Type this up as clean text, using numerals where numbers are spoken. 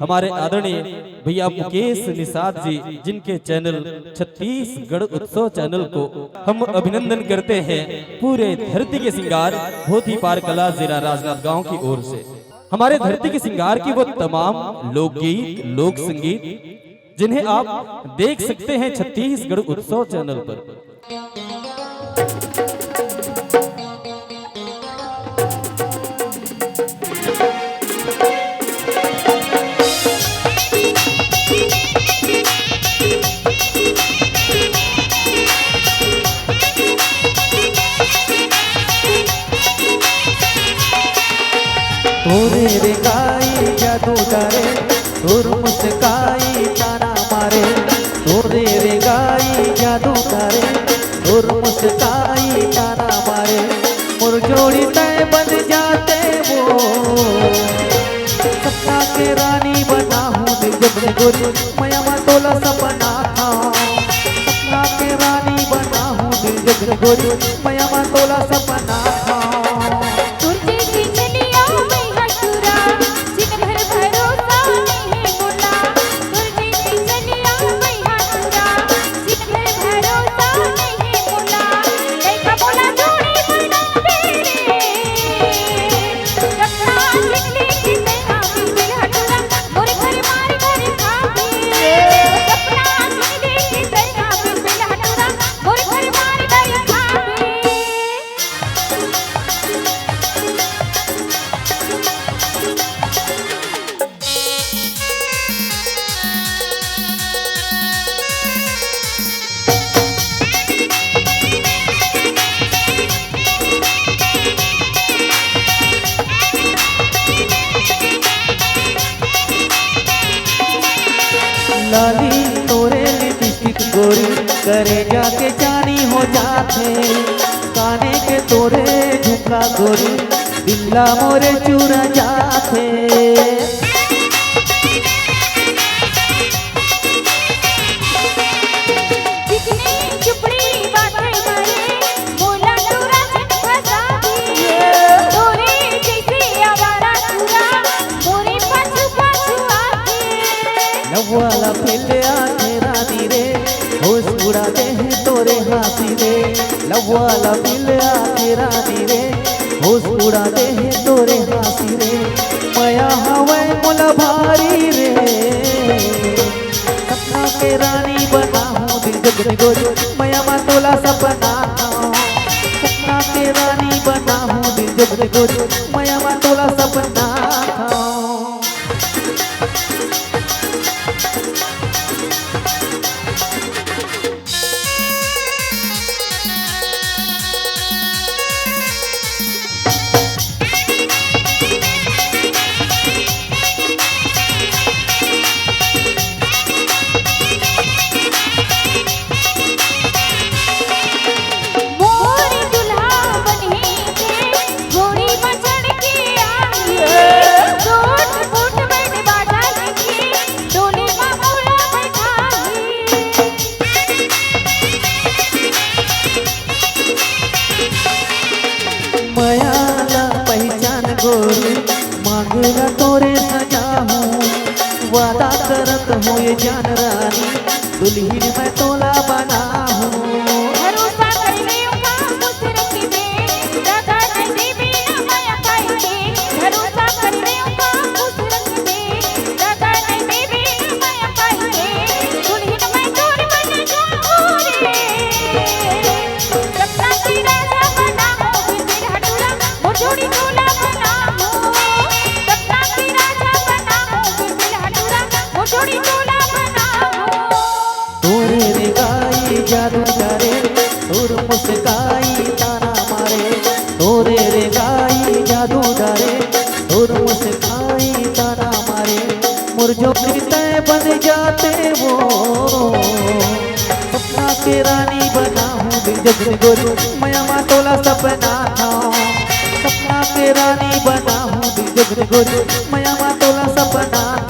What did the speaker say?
हमारे आदरणीय भैया मुकेश निषाद जी, जिनके चैनल छत्तीसगढ़ उत्सव चैनल को हम अभिनंदन करते हैं पूरे धरती के सिंगार भोती पार कला जिला राजनांदगांव की ओर से। हमारे धरती के सिंगार की वो तमाम लोकगीत लोक संगीत जिन्हें आप देख सकते हैं छत्तीसगढ़ उत्सव चैनल पर। तोरे रे गाई जादू डारे तोर मुस्काई ताना मारे, तोरे रे गाई जादू डारे तोर मुस्काई ताना मारे। मोर जोड़ी तय बन जाते वो सपना के रानी बना हूँ दिल जब गोरी मया मा तोला सपना था। सपना के रानी बना हूँ दिल जब गोरी मया मा तोला सपना था। लाली तोरे लिपस्टिक गोरी करे जाके जानी हो जाते, काने के तोरे झुमका गोरी दिल्ला मोरे चूरा जाते। वाला फिलिया तेरा नीरे होश उड़ाते हैं तोरे हाथी रे। लव वाला फिलिया तेरा नीरे होश उड़ाते हैं तोरे हाथी रे। मया हवे मुला भारी रे सपना के रानी बना हूँ दिल जगने गोरी मया मा तोला सपना था। सपना के रानी बना हूँ दिल जगने गोरी मया मा तोला सपना था। गोरी मांगेगा तोरे सजा हूँ, वादा करत हो ये जान रानी दुल्हन मैं तोला बना हूँ। जादू करे तोर मुस्काई ताना मारे, तोरे रे गाई जादू डरे तोर मुस्काई ताना मारे। मोर जो तय बन जाते वो सपना के रानी बना हूँ दिल जगने गोरी मया मा तोला सपना था। सपना के रानी बना हूँ दिल जगने गोरी मया मा तोला सपना था।